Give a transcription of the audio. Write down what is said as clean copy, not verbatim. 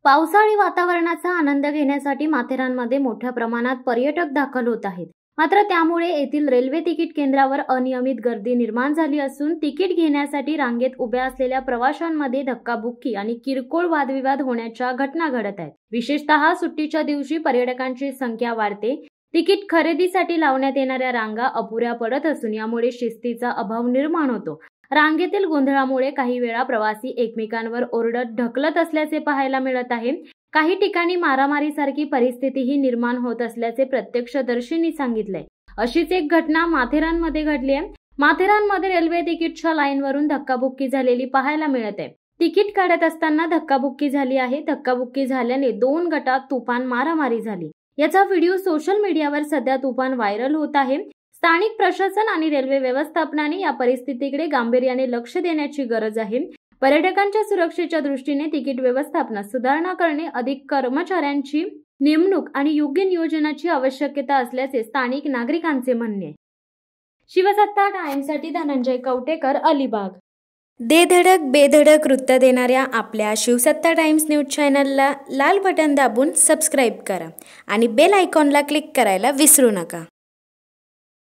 पावसाळी वातावरणाचा आनंद घेण्यासाठी माथेरानमध्ये मोठ्या प्रमाणात पर्यटक दाखल होत आहेत। मात्र त्यामुळे येथील रेल्वे तिकीट केंद्रावर अनियमित गर्दी निर्माण झाली असून तिकीट घेण्यासाठी रांगेत उभ्या असलेल्या प्रवाशांमध्ये धक्काबुक्की आणि किरकोळ वादविवाद होण्याच्या घटना घडत आहेत। विशेषतः सुट्टीच्या दिवशी पर्यटकांची संख्या वाढते। तिकीट खरेदीसाठी लावण्यात येणाऱ्या रांगा अपुऱ्या पडत असून यामुळे शिस्तीचा अभाव निर्माण होतो। रांगेतील गोंधळामुळे काही वेळा प्रवासी एकमेकांवर ओरडत ढकलत असल्याचे पाहायला मिळत आहे। काही ठिकाणी मारामारीसारखी परिस्थितीही निर्माण होत असल्याचे प्रत्यक्षदर्शींनी सांगितले। अशीच एक घटना माथेरानमध्ये घडली आहे। माथेरानमध्ये रेल्वे तिकीटच्या लाईनवरून धक्काबुक्की झालेली पाहायला मिळत आहे। तिकीट काढत असताना धक्काबुक्की झाली आहे। धक्काबुक्की झाल्याने दोन गटात तुफान मारामारी झाली। याचा व्हिडिओ सोशल मीडियावर सध्या तुफान व्हायरल होत आहे। स्थानिक प्रशासन आणि रेल्वे व्यवस्थापनाने या परिस्थितीकडे गांभीर्याने लक्ष देण्याची गरज आहे। पर्यटकांच्या सुरक्षेच्या दृष्टीने तिकीट व्यवस्थापनात सुधारणा करणे, अधिक कर्मचाऱ्यांची नेमणूक आणि योग्य नियोजनाची आवश्यकता असल्याचे स्थानिक नागरिकांचे म्हणणे आहे। शिवसत्ता टाइम्ससाठी धनंजय कवटेकर, अलिबाग। दे धडक बेधडक वृत्त देणाऱ्या आपल्या शिवसत्ता टाइम्स न्यूज चॅनलला लाल बटन दाबून सबस्क्राईब करा आणि बेल आयकॉनला क्लिक करायला विसरू नका।